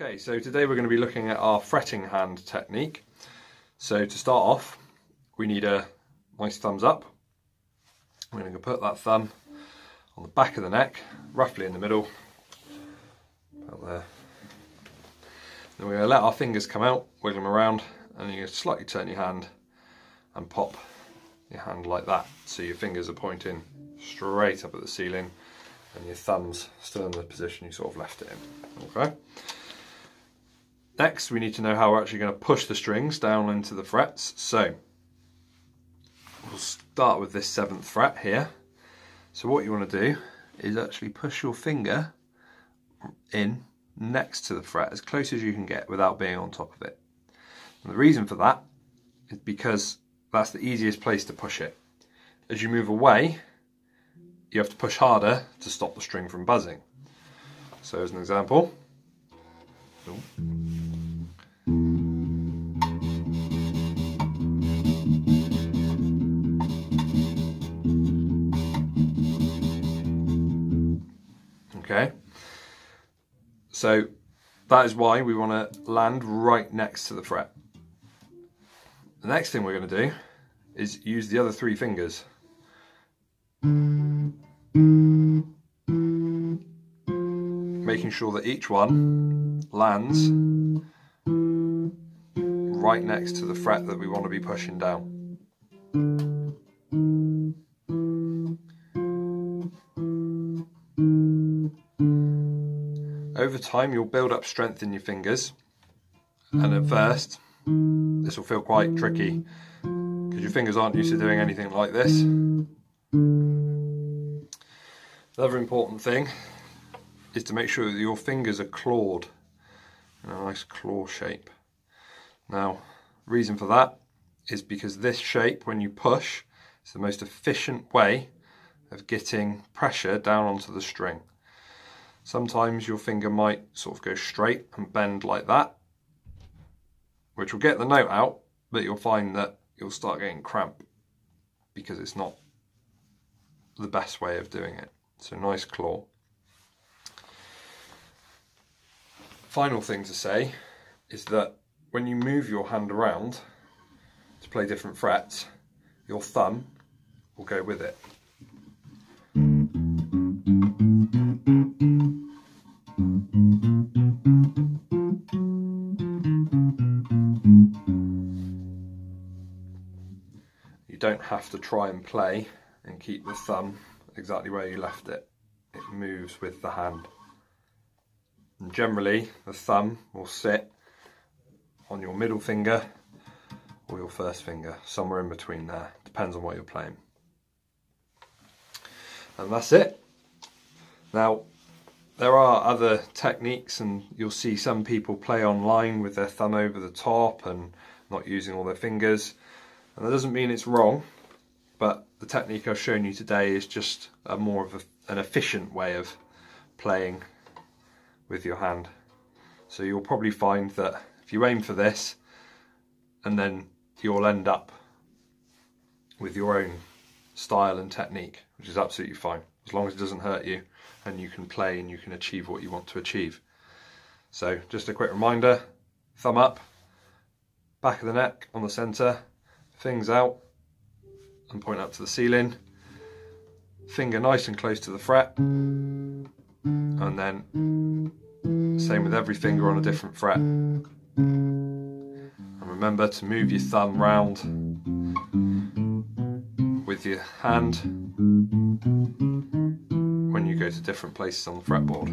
Okay, so today we're going to be looking at our fretting hand technique. So to start off, we need a nice thumbs up. We're going to put that thumb on the back of the neck, roughly in the middle, about there. Then we're going to let our fingers come out, wiggle them around, and you're going to slightly turn your hand and pop your hand like that. So your fingers are pointing straight up at the ceiling and your thumb's still in the position you sort of left it in. Okay. Next, we need to know how we're actually going to push the strings down into the frets. So we'll start with this 7th fret here. So what you want to do is actually push your finger in next to the fret as close as you can get without being on top of it. And the reason for that is because that's the easiest place to push it. As you move away, you have to push harder to stop the string from buzzing. So as an example, okay, so that is why we want to land right next to the fret. The next thing we're going to do is use the other 3 fingers. Making sure that each one lands right next to the fret that we want to be pushing down. Over time you'll build up strength in your fingers, and at first this will feel quite tricky because your fingers aren't used to doing anything like this. Another important thing is to make sure that your fingers are clawed in a nice claw shape. Now, the reason for that is because this shape, when you push, is the most efficient way of getting pressure down onto the string. Sometimes your finger might sort of go straight and bend like that, which will get the note out, but you'll find that you'll start getting cramp because it's not the best way of doing it. So nice claw. Final thing to say is that when you move your hand around to play different frets, your thumb will go with it. You don't have to try and play and keep the thumb exactly where you left it. It moves with the hand. And generally, the thumb will sit on your middle finger or your first finger, somewhere in between there. Depends on what you're playing. And that's it. Now, there are other techniques, and you'll see some people play online with their thumb over the top and not using all their fingers. And that doesn't mean it's wrong, but the technique I've shown you today is just a more of an efficient way of playing with your hand. So you'll probably find that if you aim for this, and then you'll end up with your own style and technique, which is absolutely fine, as long as it doesn't hurt you and you can play and you can achieve what you want to achieve. So just a quick reminder, thumb up, back of the neck on the centre, fingers out and point up to the ceiling, finger nice and close to the fret, and then same with every finger on a different fret. And remember to move your thumb round with your hand when you go to different places on the fretboard.